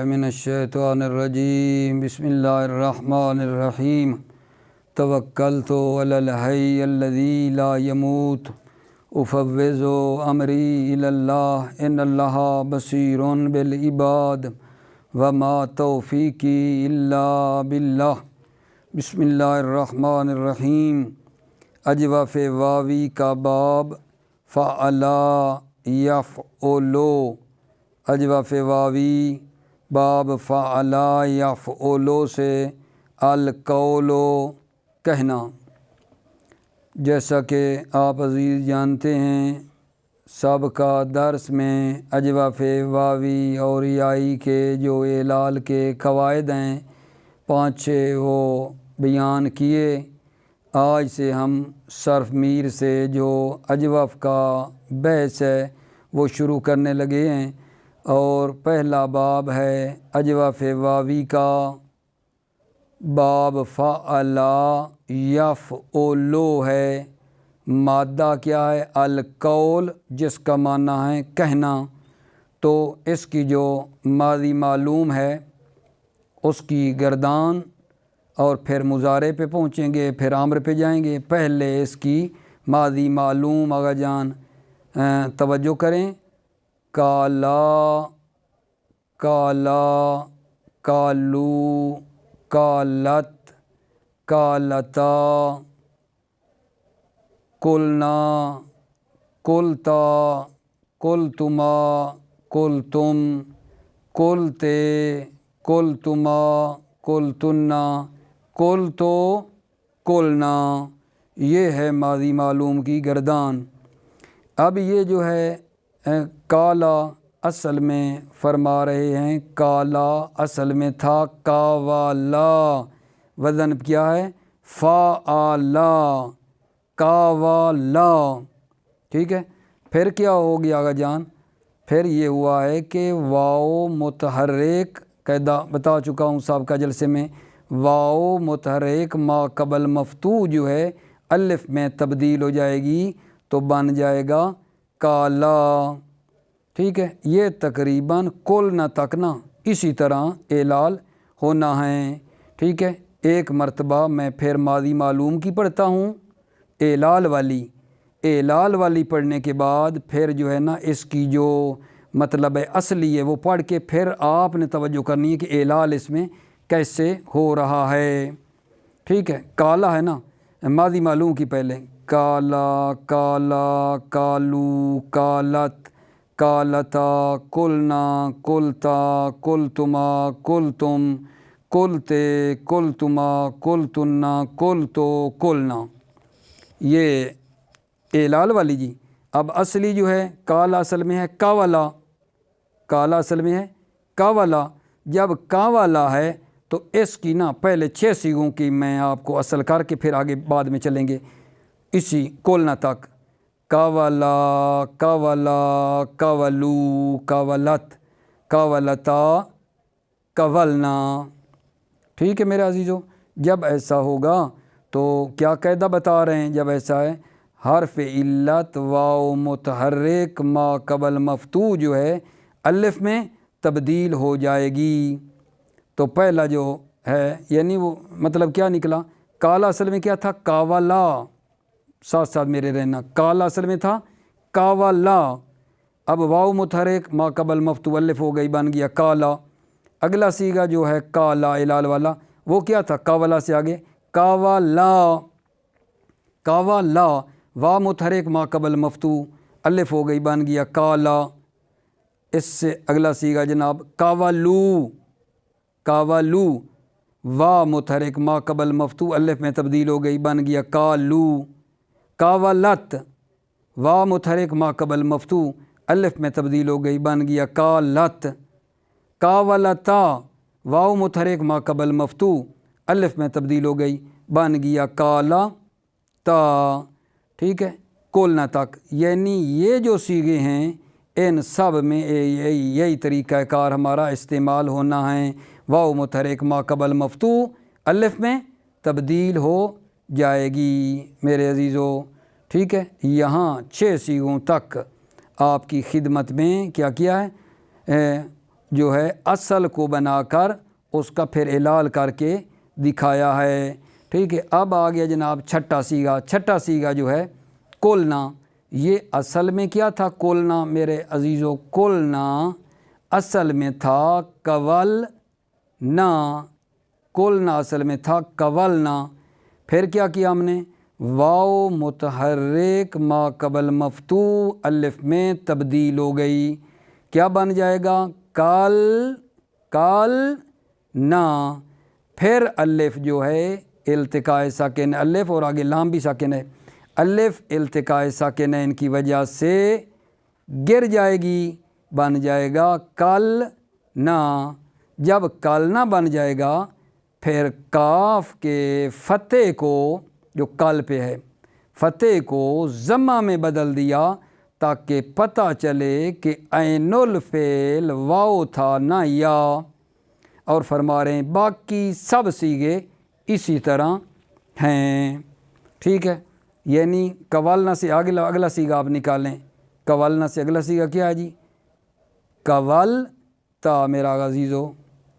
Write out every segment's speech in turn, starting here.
من الشیطان الرجیم بسم اللہ الرحمن الرحیم توکلت علی الحی الذی لا یموت افوض امری الی اللہ ان اللہ بصیر بالعباد وما توفیقی الا باللہ بسم اللہ الرحمن الرحیم اجوف واوی کا باب فعلا یفعلو اجوف واوی باب فعلا یفعلو سے القولو کہنا۔ جیسا کہ آپ عزیز جانتے ہیں سابقہ درس میں اجوف واوی اور یائی کے جو اعلال کے قواعد ہیں 5-6 وہ بیان کیے۔ آج سے ہم صرف میر سے جو اجوف کا بحث ہے وہ شروع کرنے لگے ہیں، اور پہلا باب ہے اجوف واوی کا باب فعلا یفعلو ہے۔ مادہ کیا ہے؟ القول، جس کا معنی ہے کہنا۔ تو اس کی جو ماضی معلوم ہے اس کی گردان، اور پھر مضارع پہ پہنچیں گے، پھر امر پہ جائیں گے۔ پہلے اس کی ماضی معلوم آغا جان توجہ کریں۔ کالا، کالا، کالو، کالت، کالتا، کلنا، کلتا، کلتما، کلتم، کلتے، کلتما، کلتنا، کلتو، کلنا۔ یہ ہے ماضی معلوم کی گردان۔ اب یہ جو ہے کالا اصل میں فرما رہے ہیں، کالا اصل میں تھا کاوالا، وزن کیا ہے؟ فعلا، کاوالا، ٹھیک ہے۔ پھر کیا ہو گیا آغا جان؟ پھر یہ ہوا ہے کہ واو متحرک، قاعدہ بتا چکا ہوں سابقہ جلسے میں، واو متحرک ما قبل مفتوح جو ہے الف میں تبدیل ہو جائے گی تو بن جائے گا کالا، ٹھیک ہے۔ یہ تقریباً کل نہ تک نہ اسی طرح اعلال ہونا ہے، ٹھیک ہے۔ ایک مرتبہ میں پھر ماضی معلوم کی پڑھتا ہوں، اعلال والی پڑھنے کے بعد پھر جو ہے نا اس کی جو مطلب ہے اصلی ہے وہ پڑھ کے پھر آپ نے توجہ کرنی ہے کہ اعلال اس میں کیسے ہو رہا ہے، ٹھیک ہے۔ کالا ہے نا ماضی معلوم کی پہلے، کالا، کالا، کالو، کالت، کالتا، کلنا، کلتا، کلتما، کلتم، کلتے، کلتما، کلتنا، کلتو، کلنا۔ یہ اعلال والی جی۔ اب اصلی جو ہے کالا اصل میں ہے کاوالا، کالا اصل میں ہے کاوالا۔ جب کاوالا ہے تو اس کی نا پہلے 6 صیغوں کی میں آپ کو اصل کر کے پھر آگے بعد میں چلیں گے اسی کولنا تک۔ کاوالا، کاوالا، کاولو، کاولت، کاولتا، کاولنا، ٹھیک ہے میرے عزیزو۔ جب ایسا ہوگا تو کیا قاعدہ بتا رہے ہیں؟ جب ایسا ہے حرف علت واو متحرک ما قبل مفتوح جو ہے الف میں تبدیل ہو جائے گی۔ تو پہلا جو ہے یعنی وہ مطلب کیا نکلا؟ کالا اصل میں کیا تھا؟ کاوالا، ساتھ ساتھ میرے رہنا، کالا اصل میں تھا کاوالا۔ اب واو متحرک ما قبل مفتوح الف ہو گئی، بن گیا کالا۔ اگلا صیغہ جو ہے کالا اعلال والا وہ کیا تھا؟ کاوالا سے آگے کاوالا، کاوالا، واو متحرک ما قبل مفتوح الف ہو گئی، بن گیا کالا۔ اس سے اگلا صیغہ جناب کاولو، کاولو، واو متحرک ما قبل مفتوح الف میں تبدیل ہو گئی، بن گیا کالو۔ کاولت، واو متحرک ما قبل مفتوح الف میں تبدیل ہو گئی، بن گیا کالت۔ کاولتا، واو متحرک ما قبل مفتوح الف میں تبدیل ہو گئی، بن گیا کالا تا، ٹھیک ہے۔ کولنا تک، یعنی یہ جو صیغے ہیں ان سب میں یہی طریقہ کار ہمارا استعمال ہونا ہے۔ واو متحرک ما قبل مفتوح الف میں تبدیل ہو جائے گی میرے عزیزو، ٹھیک ہے۔ یہاں 6 صیغوں تک آپ کی خدمت میں کیا ہے جو ہے اصل کو بنا کر اس کا پھر علال کر کے دکھایا ہے۔ ٹھیک ہے، اب آ گیا جناب چھٹا سیگا۔ چھٹا سیگا جو ہے کولنا، یہ اصل میں کیا تھا؟ کولنا میرے عزیزو، کولنا اصل میں تھا کولنا، کولنا اصل میں تھا کولنا۔ پھر کیا کیا ہم نے؟ واو متحرک ما قبل مفتوح الف میں تبدیل ہو گئی، کیا بن جائے گا؟ کال، کال نا۔ پھر الف جو ہے التقاء ساکن الف، اور آگے لام بھی ساکن ہے، الف التقاء ساکنین کی وجہ سے گر جائے گی، بن جائے گا کل نا۔ جب کل نہ بن جائے گا پھر کاف کے فتح کو، جو کل پہ ہے، فتح کو ضمہ میں بدل دیا تاکہ پتہ چلے کہ عین الفعل واو تھا نہ یا۔ اور فرما رہے ہیں باقی سب سیغے اسی طرح ہیں۔ ٹھیک ہے، یعنی کولنا سے اگلا سیغہ آپ نکالیں۔ کولنا سے اگلا سیغہ کیا ہے جی؟ کول تا میرا عزیزو،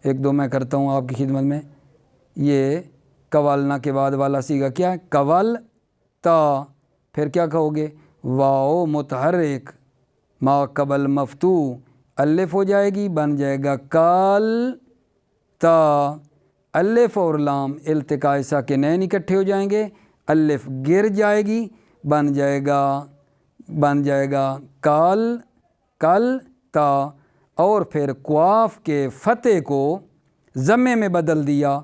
ایک دو میں کرتا ہوں آپ کی خدمت میں۔ یہ کولنا کے بعد والا سیغہ کیا ہے؟ کول تا۔ پھر کیا کہو گے؟ واو متحرک ما قبل مفتوح الف ہو جائے گی، بن جائے گا کال تا۔ الف اور لام التقاء ساکنین اکٹھے ہو جائیں گے، الف گر جائے گی، بن جائے گا کال، کل تا۔ اور پھر قاف کے فتح کو ضمے میں بدل دیا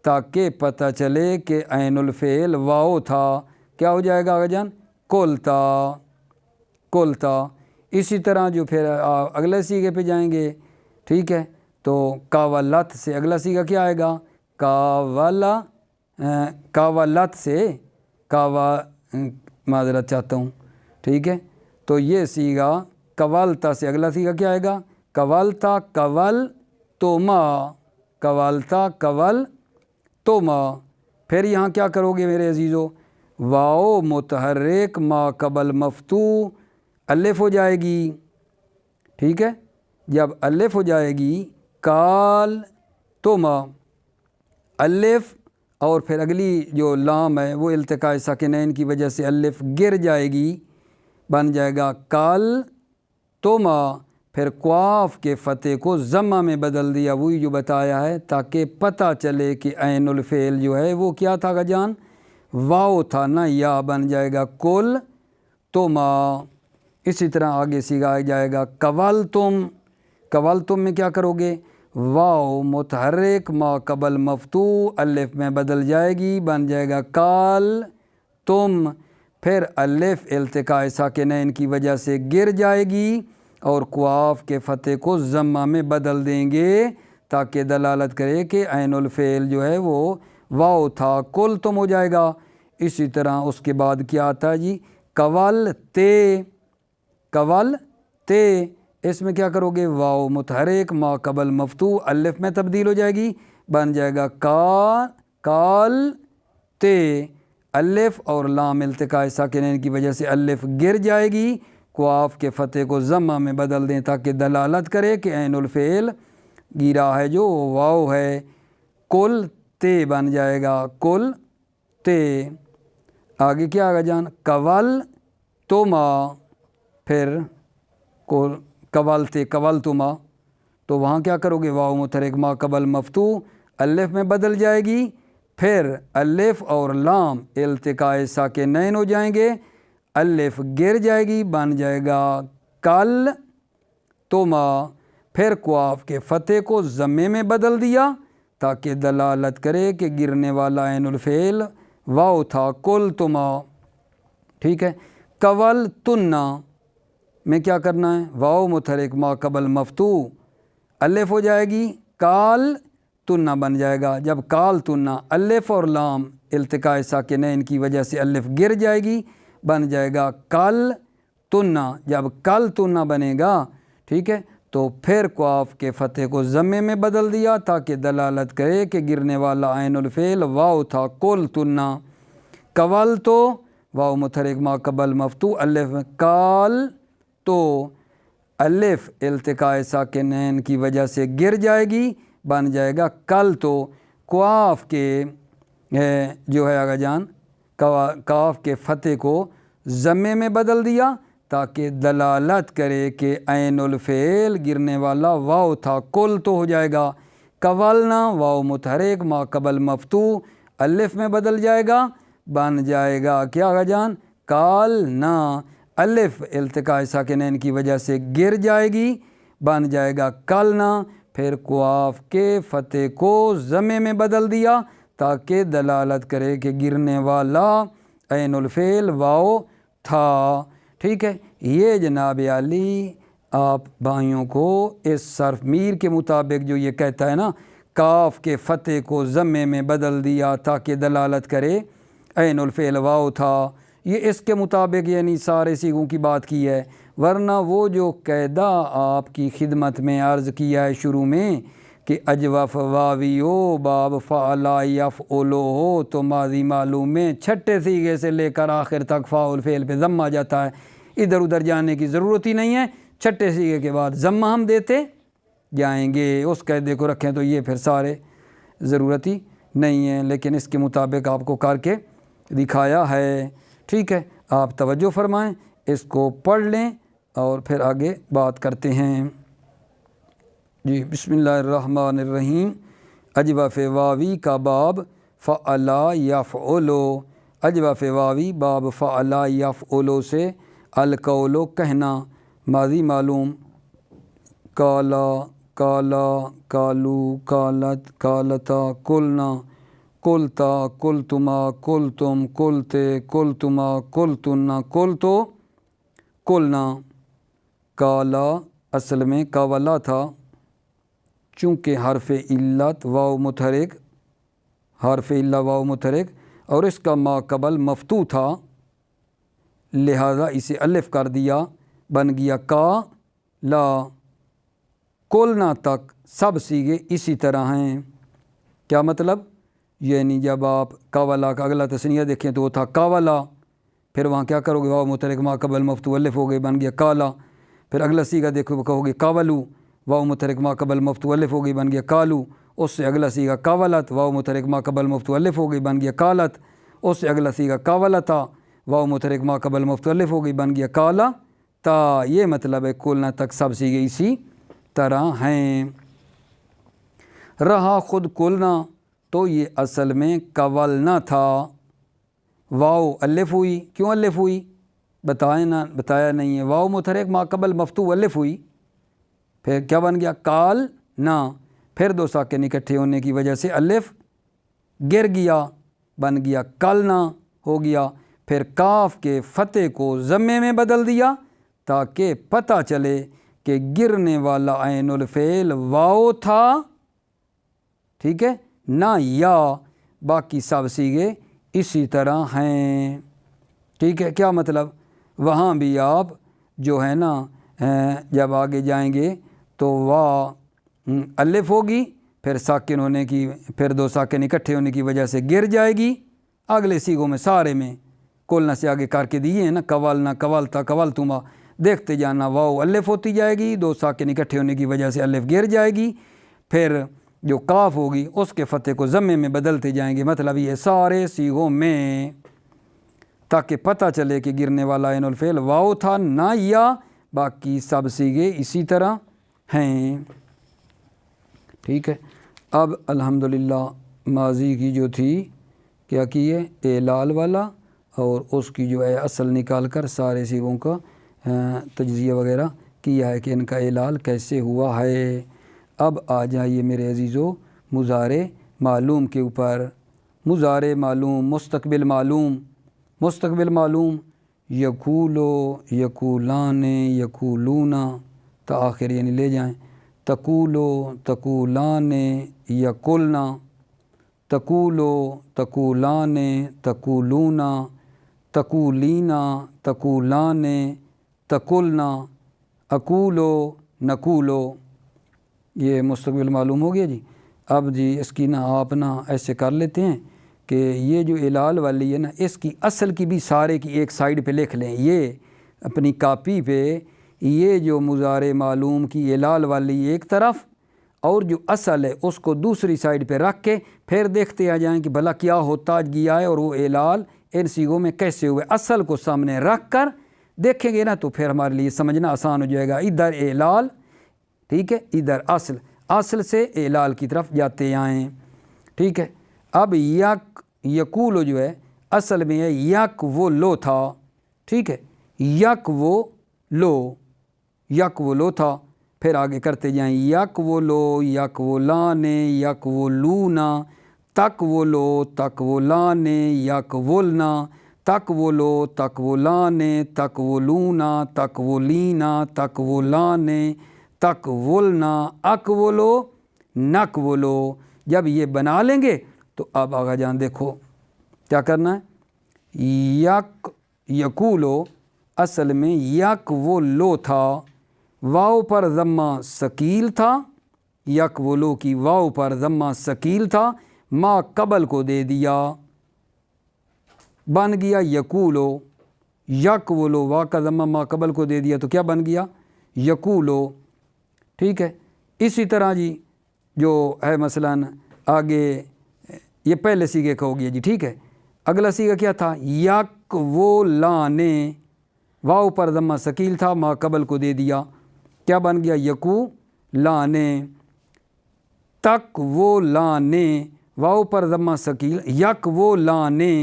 تاکہ پتہ چلے کہ عین الفعل واو تھا، کیا ہو جائے گا آگا جان؟ کلتا، کلتا۔ اسی طرح جو پھر اگلے سیغے پہ جائیں گے، ٹھیک ہے، تو کاولت سے اگلا سیغہ کیا آئے گا؟ کاولا، کاولت سے معذرت چاہتا ہوں، ٹھیک ہے، تو یہ سیغہ کولتا سے اگلا سیغہ کیا آئے گا؟ کولتا کول توما، کولتا کول توما۔ پھر یہاں کیا کرو گے میرے عزیزو؟ واو متحرک ما قبل مفتوح الف ہو جائے گی، ٹھیک ہے، جب الف ہو جائے گی کال توما الف، اور پھر اگلی جو لام ہے وہ التقاء ساکنین کی وجہ سے الف گر جائے گی، بن جائے گا کال توما۔ پھر قاف کے فتح کو ضمہ میں بدل دیا، وہی جو بتایا ہے، تاکہ پتہ چلے کہ عین الفعل جو ہے وہ کیا تھا گا جان؟ واو تھا نہ یا، بن جائے گا کل توما۔ اسی طرح آگے سیغہ آ جائے گا کولتم۔ کولتم میں کیا کرو گے؟ واو متحرک ما قبل مفتوح الف میں بدل جائے گی، بن جائے گا کال تم۔ پھر الف التقاء ساکنین کی وجہ سے گر جائے گی اور قاف کے فتح کو ضمہ میں بدل دیں گے تاکہ دلالت کرے کہ عین الفعل جو ہے وہ واو تھا، کل تم ہو جائے گا۔ اسی طرح اس کے بعد کیا آتا ہے جی؟ کول تے، کول تے، اس میں کیا کرو گے؟ واو متحرک ما قبل مفتوح الف میں تبدیل ہو جائے گی، بن جائے گا کال تے۔ الف اور لام التقاء ساکنین کی وجہ سے الف گر جائے گی، قاف کے فتح کو ضمہ میں بدل دیں تاکہ دلالت کرے کہ عین الفعل گرا ہے جو واو ہے، کل تے بن جائے گا کل تے۔ آگے کیا آگا جان؟ کول توما، پھر کول تے کول توما، تو وہاں کیا کرو گے؟ واو متحرک ما قبل مفتوح الف میں بدل جائے گی، پھر الف اور لام التقاء ساکنین ہو جائیں گے، الف گر جائے گی، بن جائے گا کل توما۔ پھر قاف کے فتح کو ضمے میں بدل دیا تاکہ دلالت کرے کہ گرنے والا عین الفعل واو تھا، کل تما۔ ٹھیک ہے، کول تنہ میں کیا کرنا ہے؟ واو متحرک ما قبل مفتوح الف ہو جائے گی، کال تنہ بن جائے گا۔ جب کال تنہ الف اور لام التقاء ساکنین کی وجہ سے الف گر جائے گی، بن جائے گا کل تنہ۔ جب کل تنہ بنے گا، ٹھیک ہے، تو پھر قاف کے فتح کو ضمے میں بدل دیا تاکہ دلالت کرے کہ گرنے والا عین الفعل واو تھا، کل تنہ۔ کول تو واو متحرک ما قبل مفتوح الف میں کال تو الف التقاء ساکنین کی وجہ سے گر جائے گی، بن جائے گا کل تو قاف کے جو ہے آگا جان کاف کے فتح کو ضمے میں بدل دیا تاکہ دلالت کرے کہ عین الفعل گرنے والا واو تھا، کل تو ہو جائے گا قولنا واو متحرک ما قبل مفتوح الف میں بدل جائے گا، بن جائے گا کیا آگا جان کالنا، الف التقاء ساکنین کی وجہ سے گر جائے گی، بن جائے گا کلنا، پھر قاف کے فتح کو ضمے میں بدل دیا تاکہ دلالت کرے کہ گرنے والا عین الفعل واو تھا۔ ٹھیک ہے، یہ جناب عالی آپ بھائیوں کو اس صرف میر کے مطابق جو یہ کہتا ہے نا کاف کے فتح کو ضمے میں بدل دیا تاکہ دلالت کرے عین الفعل واو تھا، یہ اس کے مطابق یعنی سارے سیغوں کی بات کی ہے، ورنہ وہ جو قاعدہ آپ کی خدمت میں عرض کیا ہے شروع میں کہ اجوف واویو باب فعلا یفعلو ہو تو ماضی معلوم میں چھٹے سیغے سے لے کر آخر تک فاعل فعل پہ ضم آ جاتا ہے، ادھر ادھر جانے کی ضرورت ہی نہیں ہے، چھٹے سیغے کے بعد ضم ہم دیتے جائیں گے، اس قاعدے کو رکھیں تو یہ پھر سارے ضرورت ہی نہیں ہے، لیکن اس کے مطابق آپ کو کر کے دکھایا ہے۔ ٹھیک ہے، آپ توجہ فرمائیں، اس کو پڑھ لیں اور پھر آگے بات کرتے ہیں۔ جی بسم اللہ الرحمن الرحیم۔ اجوف واوی کا باب فعلا یفعلو، اجوف واوی باب فعلا یفعلو سے القولو کہنا، ماضی معلوم کالا کالا کالو کالت کالتا کلنا کلتا کلتما کلتم کلتے کلتما کلتنا کلتو کلنا، کالا اصل میں کاولا تھا، چونکہ حرف علت واو متحرک، حرف علت واو متحرک اور اس کا ما قبل مفتوح تھا، لہذا اسے الف کر دیا، بن گیا کا لا، کلنا تک سب سیغے اسی طرح ہیں۔ کیا مطلب؟ یعنی جب آپ کاولا کا اگلا تثنیہ دیکھیں تو وہ تھا کاولا، پھر وہاں کیا کرو گے واو متحرک ما قبل مفتوح الف ہو گئی، بن گیا کالا، پھر اگلا سیغہ دیکھو کہو گے کاولو، واو متحرک ما قبل مفتوح الف ہو گئی، بن گیا کالو، اس سے اگلا سیغہ کاولت، واو متحرک ما قبل مفتوح الف ہو گئی، بن گیا کالت، اس سے اگلا سیغہ کاولتا، واو متحرک ما قبل مفتوح الف ہو گئی، بن گیا کالا تا۔ یہ مطلب ہے کلنا تک سب سیغے اسی طرح ہیں۔ رہا خود کلنا تو یہ اصل میں قولنا تھا، واو الف ہوئی، کیوں الف ہوئی بتایا نہیں ہے، واو متحرک ما قبل مفتوح الف ہوئی، پھر کیا بن گیا کال نا، پھر دو ساکن اکٹھے ہونے کی وجہ سے الف گر گیا، بن گیا کلنا ہو گیا، پھر کاف کے فتح کو ضمے میں بدل دیا تاکہ پتہ چلے کہ گرنے والا عین الفعل واو تھا، ٹھیک ہے نہ یا، باقی سب سیغے اسی طرح ہیں۔ ٹھیک ہے، کیا مطلب؟ وہاں بھی آپ جو ہے نا جب آگے جائیں گے تو وا الف ہوگی، پھر ساکن ہونے کی، پھر دو ساکن اکٹھے ہونے کی وجہ سے گر جائے گی، اگلے سیغوں میں سارے میں کلنا سے آگے کر کے دیے ہیں نا، قولنا قولتا قولتما، دیکھتے جانا واو الف ہوتی جائے گی، دو ساکن اکٹھے ہونے کی وجہ سے الف گر جائے گی، پھر جو کاف ہوگی اس کے فتح کو ضمے میں بدلتے جائیں گے، مطلب یہ سارے سیغوں میں، تاکہ پتہ چلے کہ گرنے والا عین الفعل واو تھا نہ یا، باقی سب سیغے اسی طرح ہیں۔ ٹھیک ہے، اب الحمدللہ ماضی کی جو تھی کیا کی ہے اعلال والا، اور اس کی جو ہے اصل نکال کر سارے سیغوں کا تجزیہ وغیرہ کیا ہے کہ ان کا اعلال کیسے ہوا ہے۔ اب آ جائیے میرے عزیزو مضارع معلوم کے اوپر۔ مضارع معلوم، مستقبل معلوم، مستقبل معلوم یقولو یقولان یقولون تا آخر یعنی لے جائیں، تقولو تقولان یقولنا، تقولو تقولان تقولون، تقولینا تقولان تقولنا، اقولو نقولو، یہ مستقبل معلوم ہو گیا جی۔ اب جی اس کی نا آپ نا ایسے کر لیتے ہیں کہ یہ جو اعلال والی ہے نا، اس کی اصل کی بھی سارے کی ایک سائیڈ پہ لکھ لیں، یہ اپنی کاپی پہ یہ جو مضارع معلوم کی اعلال والی ایک طرف اور جو اصل ہے اس کو دوسری سائڈ پہ رکھ کے پھر دیکھتے آ جائیں کہ بھلا کیا ہوتا گیا ہے اور وہ اعلال ان صیغوں میں کیسے ہوئے۔ اصل کو سامنے رکھ کر دیکھیں گے نا تو پھر ہمارے لیے سمجھنا آسان ہو جائے گا۔ ادھر اعلال، ٹھیک ہے، ادھر اصل، اصل سے اعلال کی طرف جاتے آئیں، ٹھیک ہے۔ اب یک یقول جو ہے اصل میں ہے یک وہ لو تھا، ٹھیک ہے، یک وہ لو، یک وہ لو تھا، پھر آگے کرتے جائیں یک وہ لو، یک وہ لانے، یک وہ لونا، تک وہ لو، تک وہ لانے، یک ولنا، تک وہ لو، تک وہ لانے، تک وہ لونا، تک وہ لینا، تک وہ لانے، تک ولنا، اک وہ لو، نک وہ لو۔ جب یہ بنا لیں گے تو اب آگا جان دیکھو کیا کرنا ہے۔ یک یقولو اصل میں یک وہ لو تھا، واو پر ضمہ ثقیل تھا، یک وہ لو کی واو پر ضمہ ثقیل تھا، ما قبل کو دے دیا، بن گیا یقولو، یک وہ لو، وا کا ضمہ ما قبل کو دے دیا تو کیا بن گیا یقولو، ٹھیک ہے۔ اسی طرح جی جو ہے مثلاً آگے یہ پہلے سیغے کا ہو گیا جی، ٹھیک ہے۔ اگلا سیغہ کیا تھا، یک وہ لانے، واو پر ضمہ ثقیل تھا، ما قبل کو دے دیا، کیا بن گیا یکو لانے، تک وہ لانے، واو پر ضمہ ثقیل، یک وہ لانے،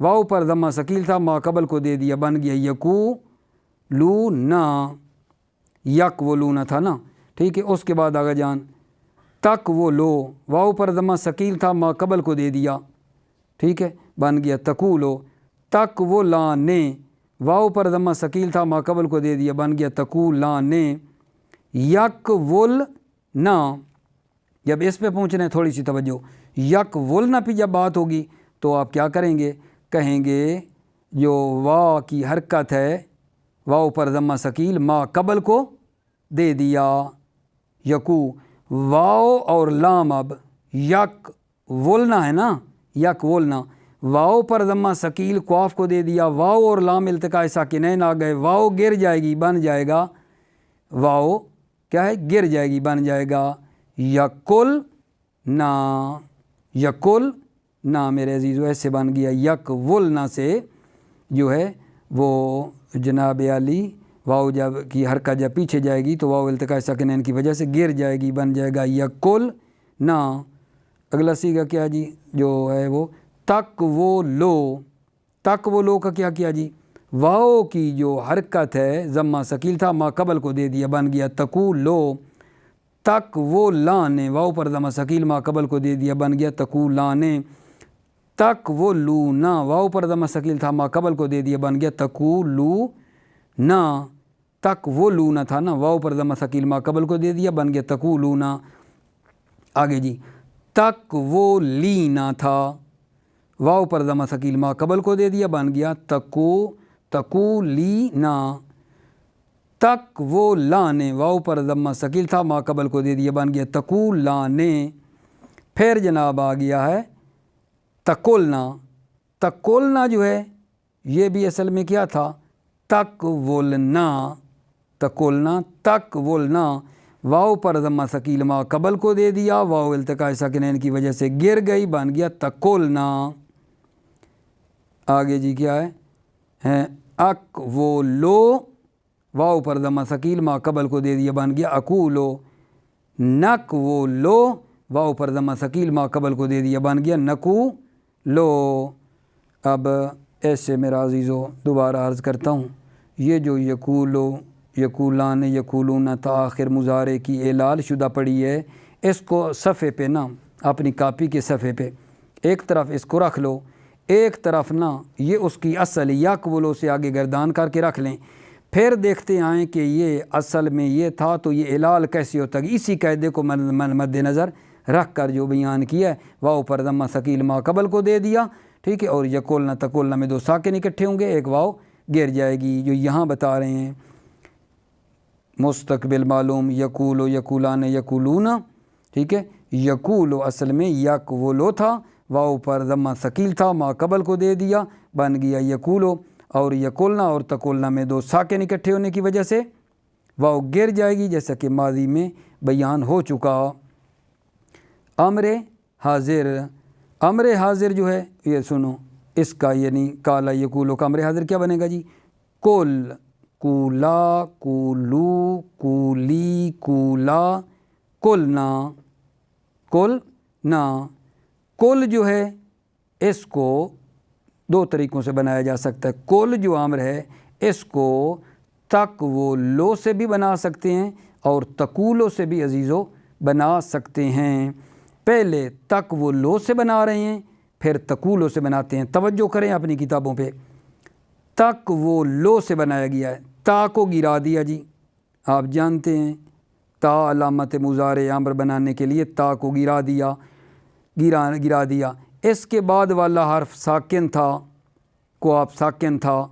واو پر ضمہ ثقیل تھا، ما قبل کو دے دیا، بن گیا یکو لونا، یک وہ لونا تھا نا، ٹھیک ہے۔ اس کے بعد آگا جان تک وہ لو، واو پر ضمہ ثقیل تھا، ما قبل کو دے دیا، ٹھیک ہے، بن گیا تقولو، تک وہ لانے، واو پر ضمہ ثقیل تھا، ما قبل کو دے دیا، بن گیا تقول لانے، یک ول نا۔ جب اس پہ پہنچنے تھوڑی سی توجہ، یک ول نا پہ جب بات ہوگی تو آپ کیا کریں گے، کہیں گے جو وا کی حرکت ہے، واو پر ضمہ ثقیل، ما قبل کو دے دیا، یکو، واو اور لام، اب یک ولنا ہے نا، یک ولنا، واو پر ضمہ ثقیل قاف کو دے دیا، واو اور لام التقاء ساکنین آ گئے، واو گر جائے گی، بن جائے گا، واو کیا ہے گر جائے گی، بن جائے گا یکل نا، یکل نا میرے عزیزو، ایسے بن گیا یک ولنا سے جو ہے وہ جناب علی واو جب کی حرکت جب پیچھے جائے گی تو واو التقاء ساکنین کی وجہ سے گر جائے گی، بن جائے گا یکل نا۔ اگلا سیغہ کیا جی جو ہے وہ تک وہ لو، تک وہ لو کا کیا کیا جی، واو کی جو حرکت ہے ضمہ ثقیل تھا، ما قبل کو دے دیا، بن گیا تقول لو، تک وہ لانے، واو پر ضمہ ثقیل، ما قبل کو دے دیا، بن گیا تقول لانے، تک وہ لونا، واو پر ضمہ ثقیل تھا، ما قبل کو دے دیا، بن گیا تقول لو نا، تک وہ لونا تھا نا، واو پر ضمہ ثقیل، ما قبل کو دے دیا، بن گیا تقول لونا۔ آگے جی تک وہ لینا تھا، واو پر ضمہ ثقیل، ما قبل کو دے دیا، بن گیا تقو لینا، تک وہ لانے، واو پر ضمہ ثقیل تھا، ما قبل کو دے دیا، بن گیا تقول لانے۔ پھر جناب آ گیا ہے تقولنا، تقولنا جو ہے یہ بھی اصل میں کیا تھا تک ولنا، تقولنا تک ولنا، واو پر ضمہ ثقیل، ما قبل کو دے دیا، واو التقاء ساکنین کی وجہ سے گر گئی، بن گیا تقولنا۔ آگے جی کیا ہے اک وہ لو، واو پر ضمہ ثقیل، ما قبل کو دے دیا، بن گیا اکولو، نک وہ لو، واو پر ضمہ ثقیل، ما قبل کو دے دیا، بن گیا نکو لو۔ اب ایسے میرا عزیزو دوبارہ عرض کرتا ہوں، یہ جو یقولو، یقولان، یقولون تا آخر مضارع کی اعلال شدہ پڑی ہے، اس کو صفحے پہ نا اپنی کاپی کے صفحے پہ ایک طرف اس کو رکھ لو، ایک طرف نا یہ اس کی اصل یقولو سے آگے گردان کر کے رکھ لیں، پھر دیکھتے آئیں کہ یہ اصل میں یہ تھا تو یہ اعلال کیسے ہوتا ہے۔ اسی قاعدے کو مد نظر رکھ کر جو بیان کیا ہے، واو پر ضمہ ثقیل، ما قبل کو دے دیا، ٹھیک ہے، اور یقولنا تقولنا میں دو ساکن اکٹھے ہوں گے، ایک واو گر جائے گی، جو یہاں بتا رہے ہیں مستقبل معلوم یقولو، یقولان، یقولون، ٹھیک ہے۔ یقولو اصل میں یقولو تھا، واو پر ضمہ ثقیل تھا، ما قبل کو دے دیا، بن گیا یقولو، اور یقولنا اور تقولنا میں دو ساکن اکٹھے ہونے کی وجہ سے واو گر جائے گی، جیسا کہ ماضی میں بیان ہو چکا۔ امر حاضر، امر حاضر جو ہے یہ سنو، اس کا یعنی کالا یقولو کا امر حاضر کیا بنے گا جی؟ کل، کولا، کولو، کولی، کولا، کلنا، کلنا۔ کل جو ہے اس کو دو طریقوں سے بنایا جا سکتا ہے۔ کل جو امر ہے اس کو تک و لو سے بھی بنا سکتے ہیں اور تقولو سے بھی عزیزو بنا سکتے ہیں۔ پہلے تک و لو سے بنا رہے ہیں، پھر تقولو سے بناتے ہیں۔ توجہ کریں اپنی کتابوں پہ، تک و لو سے بنایا گیا ہے۔ تا کو گرا دیا جی، آپ جانتے ہیں تا علامت مضارع امر بنانے کے لیے تا کو گرا دیا۔ اس کے بعد والا حرف ساکن تھا، کو آپ ساکن تھا،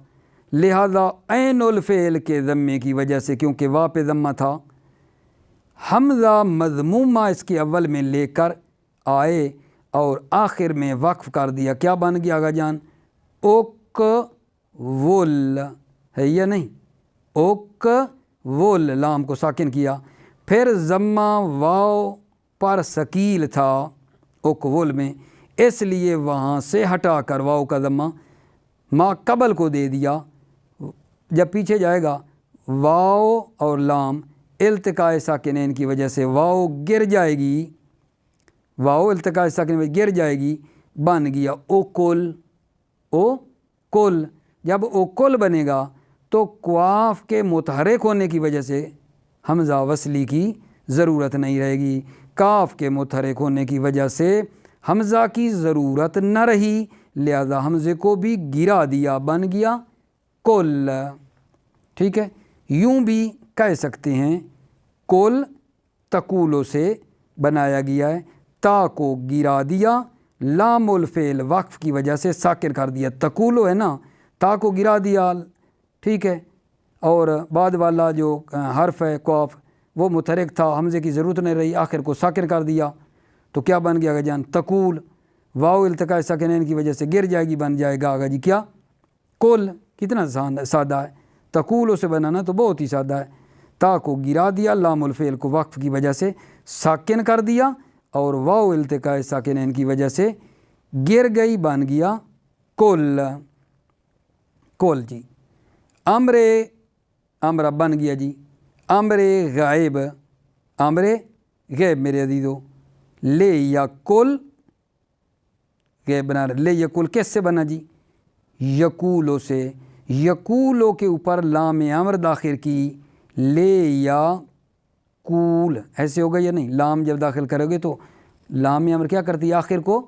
لہذا عین الفعل کے ضمے کی وجہ سے، کیونکہ وا پہ ضمہ تھا، حمزہ مضمومہ اس کے اول میں لے کر آئے اور آخر میں وقف کر دیا۔ کیا بن گیا آغا جان؟ اوک وول ہے یا نہیں؟ اوک وول، لام کو ساکن کیا، پھر ضمہ واو پر ثقیل تھا اوک وول میں، اس لیے وہاں سے ہٹا کر واو کا ضمہ ما قبل کو دے دیا۔ جب پیچھے جائے گا واو اور لام التقاء ساکنین کی وجہ سے واو گر جائے گی، واو التقاء ساکنین گر جائے گی، بن گیا اوکل، اوکل۔ جب اوکل بنے گا تو قواف کے متحرک ہونے کی وجہ سے حمزہ وصلی کی ضرورت نہیں رہے گی، کاف کے متحرک ہونے کی وجہ سے حمزہ کی ضرورت نہ رہی، لہذا حمزے کو بھی گرا دیا، بن گیا کل۔ ٹھیک ہے، یوں بھی کہہ سکتے ہیں کل تقولو سے بنایا گیا ہے، تا کو گرا دیا، لام الفعل وقف کی وجہ سے ساکن کر دیا۔ تقولو ہے نا، تا کو گرا دیا، ٹھیک ہے، اور بعد والا جو حرف ہے قاف وہ متحرک تھا، حمزے کی ضرورت نہیں رہی، آخر کو ساکن کر دیا، تو کیا بن گیا آگا جان؟ تقول۔ واو التقاء ساکنین کی وجہ سے گر جائے گی، بن جائے گا آگا جی کیا؟ کل۔ کتنا سادہ ہے، تقولو سے بنانا تو بہت ہی سادہ ہے۔ تا کو گرا دیا، لام الفعل کو وقف کی وجہ سے ساکن کر دیا، اور واو التقاء ساکنین کی وجہ سے گر گئی، بن گیا کل، کل جی۔ امر بن گیا جی، امر غائب، امر غیب میرے عزیزو، لے یا کل غیب بنا رہے، لے یا کل کس سے بنا جی؟ یقولو سے۔ یقولو کے اوپر لام امر داخل کی، لے یا کول، ایسے ہوگا یا نہیں؟ لام جب داخل کرو گے تو لام امر کیا کرتی ہے؟ آخر کو،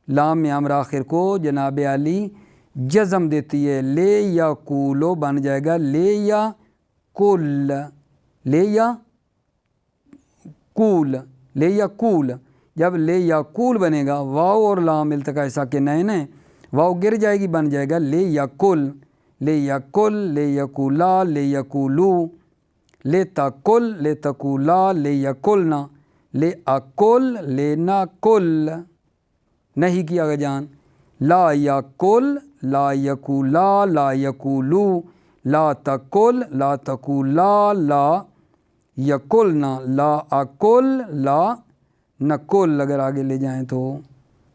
لام امر آخر کو جناب علی جزم دیتی ہے، لے یا کولو بن جائے گا لے یا کل، لے یا کول، لے یا کول۔ جب لے یا کول بنے گا، واو اور لام التقاء ساکنین ہیں، واو گر جائے گی، بن جائے گا لے یا کل، لے یا کل، لے یا کولا، لے یا کولو، لے تقل، لے تقولا، لے یا کلنا، لے اکل، لے نا کل، نہیں کیا گا جان، لا یا کل، لا یکولا، لا یکولو، لا تقل، لا تقولا، لا یکلنا، لا اکل، لا نکل، اگر آگے لے جائیں تو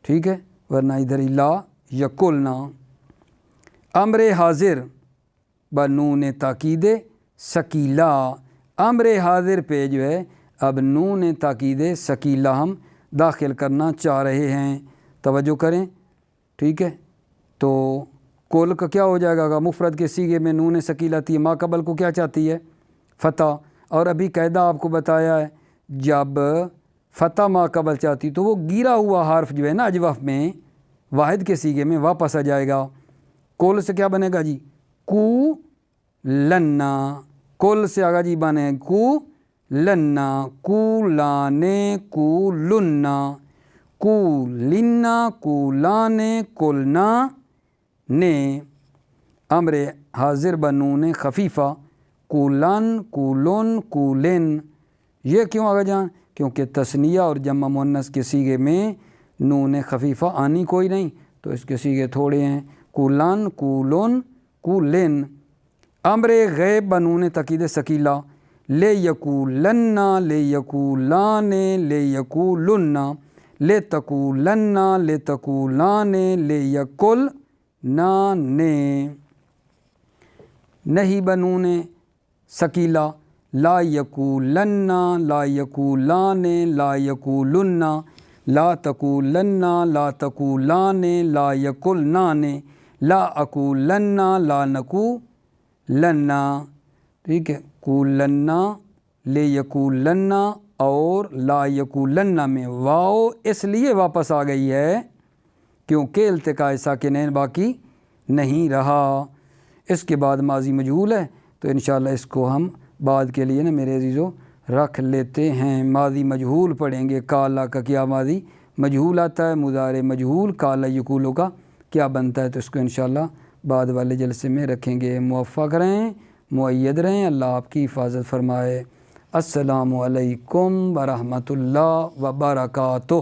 ٹھیک ہے، ورنہ ادھر ہی لا یکلنا۔ امر حاضر بنون تاکید ثقیلہ، امر حاضر پہ جو ہے اب نون تاکید ثقیلہ ہم داخل کرنا چاہ رہے ہیں، توجہ کریں، ٹھیک ہے۔ تو کل کا کیا ہو جائے گا؟ مفرد کے صیغے میں نون ثقیلہ تھی، ما قبل کو کیا چاہتی ہے؟ فتح، اور ابھی قاعدہ آپ کو بتایا ہے جب فتح ما قبل چاہتی تو وہ گرا ہوا حرف جو ہے نا اجوف میں واحد کے صیغے میں واپس آ جائے گا۔ کل سے کیا بنے گا جی؟ کو لنا، کل سے آگا جی بنے کو لنا، کو لانے، کو لنا، کو لنا، کو لانے، کلنا نے۔ امر حاضر بنون خفیفہ، کولن، کولن، کولن۔ یہ کیوں آگا جان؟ کیونکہ تثنیہ اور جمع مؤنث کے صیغے میں نون خفیفہ آنی کوئی نہیں، تو اس کے صیغے تھوڑے ہیں، کولن، کولن، کولن۔ امر غیب بنون تاکید ثقیلہ، لے یقولن لے یقولان لے یقولن لے تقولن لے تقولان لے یقولنان نہیں بنون ثقیلا لا یقولن لا یقولان لا یقولن لا تقولن لا تقولان لا یقولنان لا اقولن لا نقولن، ٹھیک ہے، قولن لے یقولن اور لا یقولن میں واو اس لیے واپس آ گئی ہے کیونکہ التقاء ساکنین باقی نہیں رہا۔ اس کے بعد ماضی مجہول ہے، تو انشاءاللہ اس کو ہم بعد کے لیے نا میرے عزیزو رکھ لیتے ہیں۔ ماضی مجہول پڑھیں گے، کالا کا کیا ماضی مجہول آتا ہے، مضارع مجہول کالا یقولو کا کیا بنتا ہے، تو اس کو انشاءاللہ بعد والے جلسے میں رکھیں گے۔ موفق رہیں، مؤید رہیں، اللہ آپ کی حفاظت فرمائے۔ السلام علیکم ورحمۃ اللہ وبرکاتہ۔